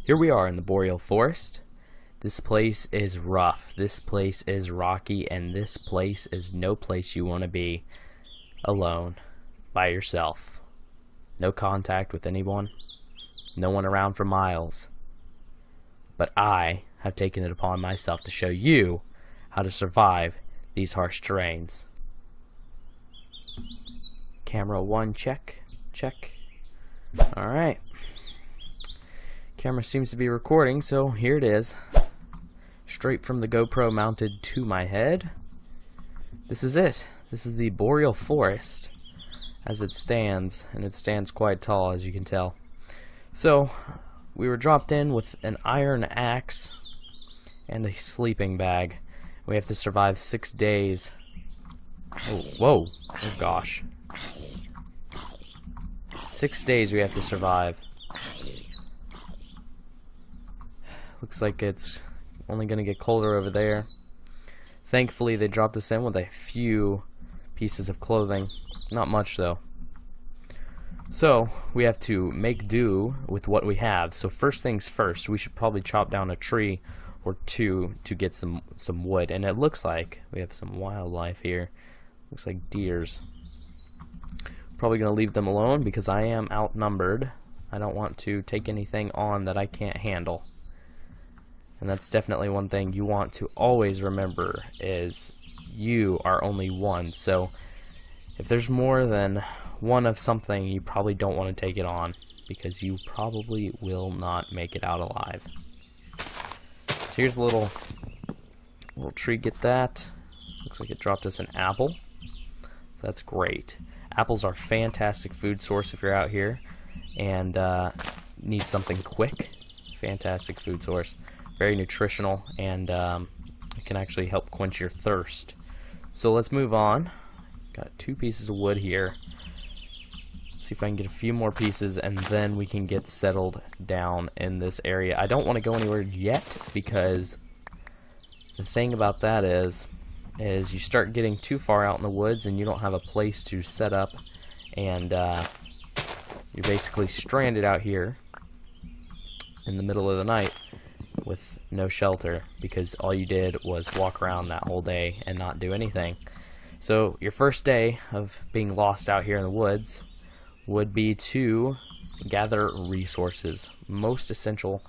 Here we are in the Boreal forest. This place is rough, this place is rocky, and this place is no place you want to be alone, by yourself. No contact with anyone, no one around for miles. But I have taken it upon myself to show you how to survive these harsh terrains. Camera 1, check, check. Alright. Camera seems to be recording, so here it is. Straight from the GoPro mounted to my head. This is it. This is the Boreal forest as it stands, and it stands quite tall, as you can tell. So, we were dropped in with an iron axe and a sleeping bag. We have to survive 6 days. Oh, whoa. Oh gosh. 6 days we have to survive. Looks like it's only going to get colder over there. Thankfully they dropped us in with a few pieces of clothing. Not much though. So we have to make do with what we have. So first things first, we should probably chop down a tree or two to get some wood. And it looks like we have some wildlife here. Looks like deers. Probably going to leave them alone because I am outnumbered. I don't want to take anything on that I can't handle. And that's definitely one thing you want to always remember, is you are only one. So if there's more than one of something, you probably don't want to take it on, because you probably will not make it out alive. So here's a little tree. Get that. Looks like it dropped us an apple. So that's great. Apples are fantastic food source if you're out here and need something quick. Fantastic food source. Very nutritional, and it can actually help quench your thirst. So let's move on. Got 2 pieces of wood here. See if I can get a few more pieces, and then we can get settled down in this area. I don't want to go anywhere yet, because the thing about that is you start getting too far out in the woods and you don't have a place to set up, and you're basically stranded out here in the middle of the night with no shelter, because all you did was walk around that whole day and not do anything. So your first day of being lost out here in the woods would be to gather resources. Most essential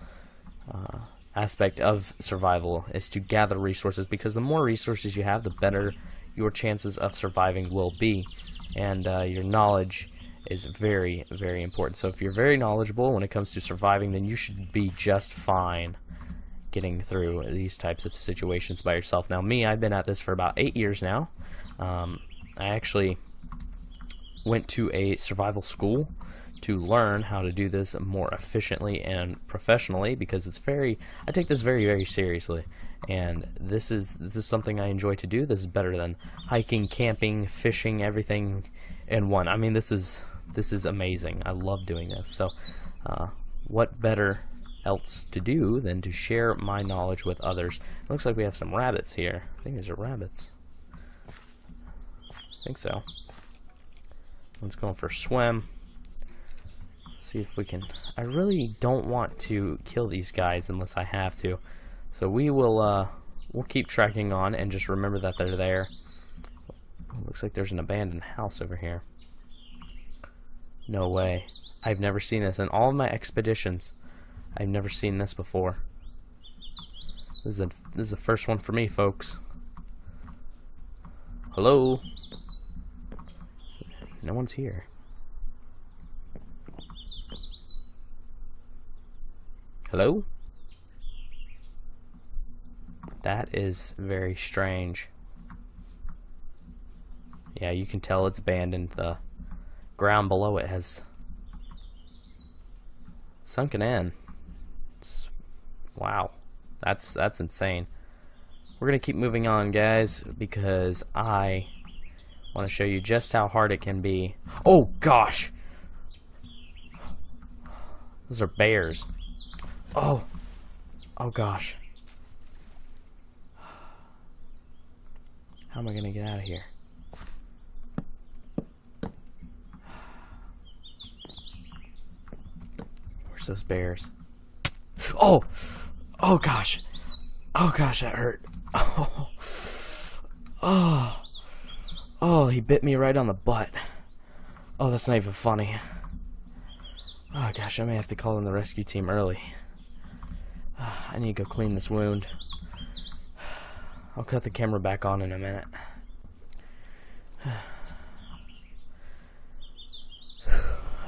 aspect of survival is to gather resources, because the more resources you have, the better your chances of surviving will be. And your knowledge is very, very important. So if you're very knowledgeable when it comes to surviving, then you should be just fine getting through these types of situations by yourself. Now me, I've been at this for about 8 years now. I actually went to a survival school to learn how to do this more efficiently and professionally, because it's I take this very, very seriously, and this is something I enjoy to do. This is better than hiking, camping, fishing, everything in one. I mean, this is amazing. I love doing this. So what better else to do than to share my knowledge with others. It looks like we have some rabbits here. I think these are rabbits. I think so. Let's go for a swim. See if we can. I really don't want to kill these guys unless I have to. So we will we'll keep tracking on and just remember that they're there. Looks like there's an abandoned house over here. No way. I've never seen this in all of my expeditions. I've never seen this before. This is the first one for me, folks. Hello? No one's here. Hello? That is very strange. Yeah, you can tell it's abandoned. The ground below it has sunken in. Wow, that's insane. We're gonna keep moving on, guys, because I want to show you just how hard it can be. Oh gosh, those are bears. Oh gosh. How am I gonna get out of here? Where's those bears? Oh! Oh gosh! Oh gosh, that hurt. Oh. Oh. Oh, he bit me right on the butt. Oh, that's not even funny. Oh gosh, I may have to call in the rescue team early. I need to go clean this wound. I'll cut the camera back on in a minute.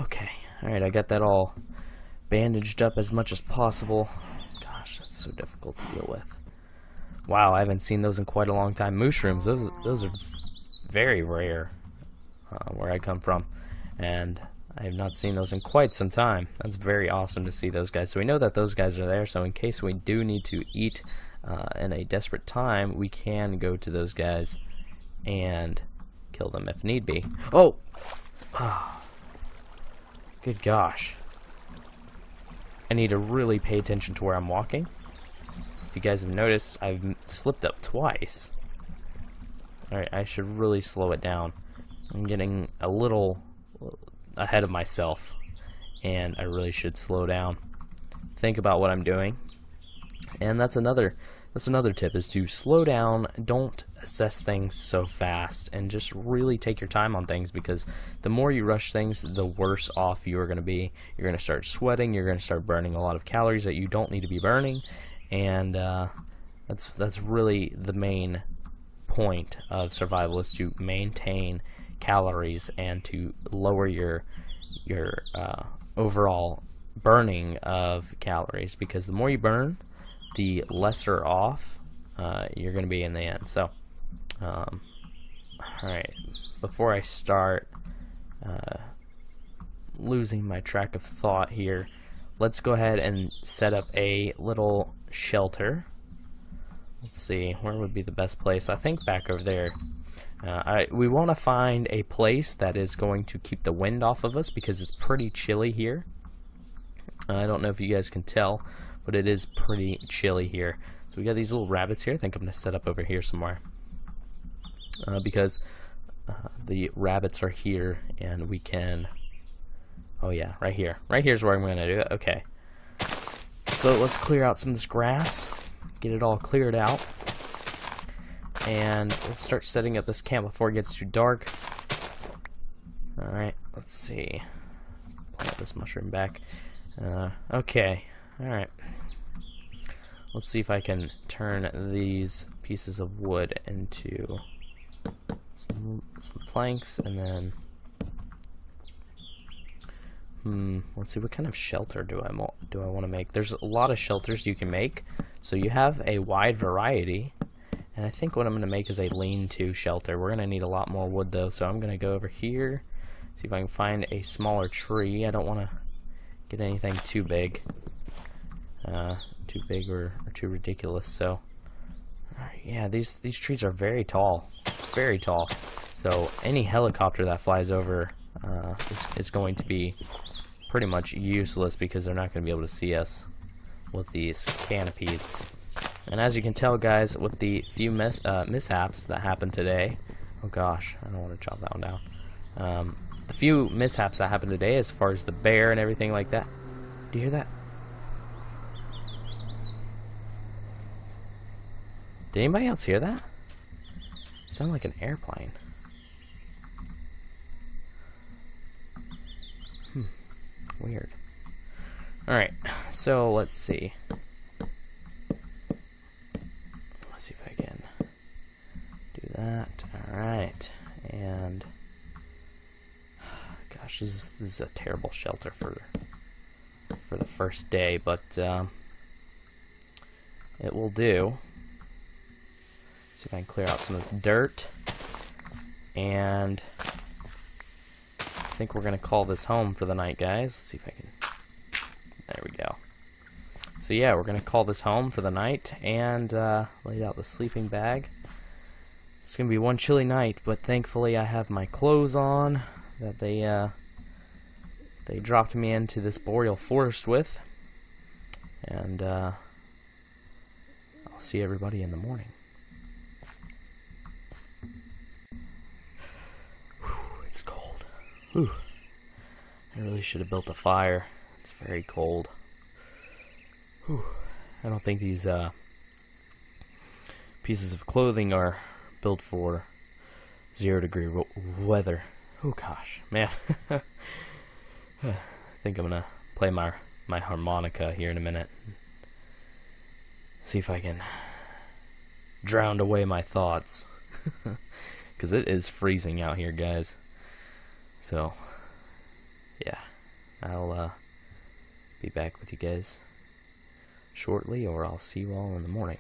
Okay, alright, I got that all bandaged up as much as possible. Gosh, that's so difficult to deal with. Wow, I haven't seen those in quite a long time. Mushrooms, those are very rare where I come from, and I have not seen those in quite some time. That's very awesome to see those guys. So we know that those guys are there, so in case we do need to eat in a desperate time, we can go to those guys and kill them if need be. Oh! Oh. Good gosh. I need to really pay attention to where I'm walking. If you guys have noticed, I've slipped up twice. Alright, I should really slow it down. I'm getting a little ahead of myself, and I really should slow down. Think about what I'm doing. And that's another tip, is to slow down. Don't assess things so fast, and just really take your time on things, because the more you rush things, the worse off you are going to be. You're going to start sweating, you're going to start burning a lot of calories that you don't need to be burning, and that's really the main point of survival, is to maintain calories and to lower your overall burning of calories, because the more you burn, the lesser off you're going to be in the end. So alright, before I start losing my track of thought here, let's go ahead and set up a little shelter. Let's see, where would be the best place? I think back over there. We want to find a place that is going to keep the wind off of us, because it's pretty chilly here. I don't know if you guys can tell, but it is pretty chilly here. So we got these little rabbits here. I think I'm going to set up over here somewhere, because the rabbits are here, and we can... Oh yeah, right here. Right here's where I'm going to do it. Okay. So let's clear out some of this grass. Get it all cleared out. And let's start setting up this camp before it gets too dark. Alright, let's see. Plant this mushroom back. Okay, alright. Let's see if I can turn these pieces of wood into some planks, and then... let's see, what kind of shelter do I want to make? There's a lot of shelters you can make, so you have a wide variety. And I think what I'm going to make is a lean-to shelter. We're going to need a lot more wood, though, so I'm going to go over here, see if I can find a smaller tree. I don't want to get anything too big, or too ridiculous. So, yeah, these trees are very tall, very tall. So any helicopter that flies over is going to be pretty much useless, because they're not going to be able to see us with these canopies. And as you can tell, guys, with the few mishaps that happened today, oh gosh, I don't want to chop that one down. The few mishaps that happened today, as far as the bear and everything like that. Do you hear that? Did anybody else hear that? It sounded like an airplane. Weird. Alright, so let's see. Let's see if I can do that. Alright, and gosh, this is a terrible shelter for the first day, but it will do. See if I can clear out some of this dirt, and I think we're gonna call this home for the night, guys. Let's see if I can. There we go. So yeah, we're gonna call this home for the night, and laid out the sleeping bag. It's gonna be one chilly night, but thankfully I have my clothes on that they dropped me into this boreal forest with, and I'll see everybody in the morning. Whew, it's cold. Whew. I really should have built a fire. It's very cold. Whew. I don't think these pieces of clothing are built for 0-degree weather. Oh gosh, man. I think I'm gonna play my harmonica here in a minute. See if I can drown away my thoughts. Because it is freezing out here, guys. So, yeah. I'll be back with you guys shortly, or I'll see you all in the morning.